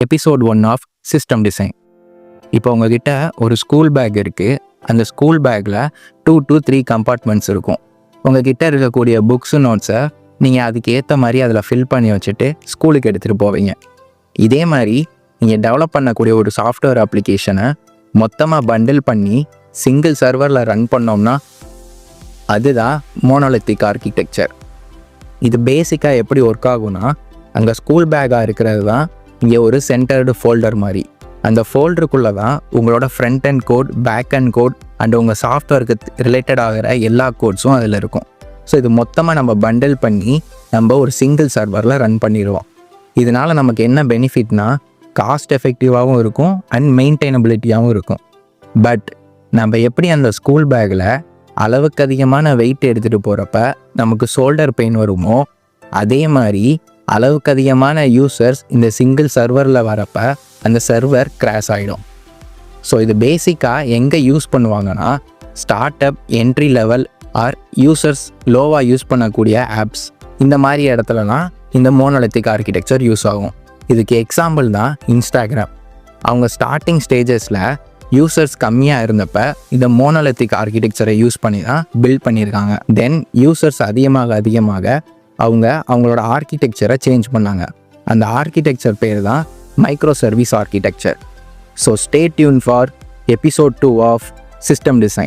Episode 1 of system design. இப்போ உங்ககிட்ட ஒரு ஸ்கூல் பேக் இருக்குது. அந்த ஸ்கூல் பேக்கில் 2 to 3 கம்பார்ட்மெண்ட்ஸ் இருக்கும். உங்ககிட்ட இருக்கக்கூடிய புக்ஸு நோட்ஸை நீங்கள் அதுக்கு ஏற்ற மாதிரி அதில் ஃபில் பண்ணி வச்சுட்டு ஸ்கூலுக்கு எடுத்துகிட்டு போவீங்க. இதே மாதிரி நீங்கள் டெவலப் பண்ணக்கூடிய ஒரு சாஃப்ட்வேர் அப்ளிகேஷனை மொத்தமாக பண்டில் பண்ணி சிங்கிள் சர்வரில் ரன் பண்ணோம்னா அதுதான் மோனோலித்திக் ஆர்கிடெக்சர். இது பேசிக்காக எப்படி ஒர்க் ஆகும்னா, அங்கே ஸ்கூல் பேக்காக இருக்கிறது தான் இங்கே ஒரு சென்டர்டு ஃபோல்டர் மாதிரி. அந்த ஃபோல்டருக்குள்ளே தான் உங்களோட front and code, back and code and உங்கள் சாஃப்ட்வேருக்கு ரிலேட்டட் ஆகிற எல்லா கோட்ஸும் அதில் இருக்கும். ஸோ இது மொத்தமாக நம்ம பண்டில் பண்ணி நம்ம ஒரு சிங்கிள் சர்வரில் ரன் பண்ணிடுவோம். இதனால் நமக்கு என்ன பெனிஃபிட்னா, காஸ்ட் எஃபெக்டிவாகவும் இருக்கும் அண்ட் மெயின்டைனபிலிட்டியாகவும் இருக்கும். பட் நம்ம எப்படி அந்த ஸ்கூல் பேக்கில் அளவுக்கு அதிகமான வெயிட் எடுத்துகிட்டு போகிறப்ப நமக்கு ஷோல்டர் பெயின் வருமோ, அதே மாதிரி அளவுக்கு அதிகமான யூசர்ஸ் இந்த சிங்கிள் சர்வரில் வரப்போ அந்த சர்வர் கிராஷ் ஆகிடும். ஸோ இது பேசிக்காக எங்கே யூஸ் பண்ணுவாங்கன்னா, start up, entry level or users லோவாக யூஸ் பண்ணக்கூடிய ஆப்ஸ், இந்த மாதிரி இடத்துலலாம் இந்த மோனோலித்திக் ஆர்கிடெக்சர் யூஸ் ஆகும். இதுக்கு எக்ஸாம்பிள் தான் இன்ஸ்டாகிராம். அவங்க ஸ்டார்டிங் ஸ்டேஜஸில் யூசர்ஸ் கம்மியாக இருந்தப்போ இந்த மோனோலித்திக் ஆர்கிடெக்சரை யூஸ் பண்ணி தான் பில்ட் பண்ணியிருக்காங்க. தென் யூசர்ஸ் அதிகமாக அவங்களோட ஆர்கிடெக்சரை சேஞ்ச் பண்ணாங்க. அந்த ஆர்கிடெக்சர் பேர் தான் micro service architecture. So stay tuned for episode 2 of system design.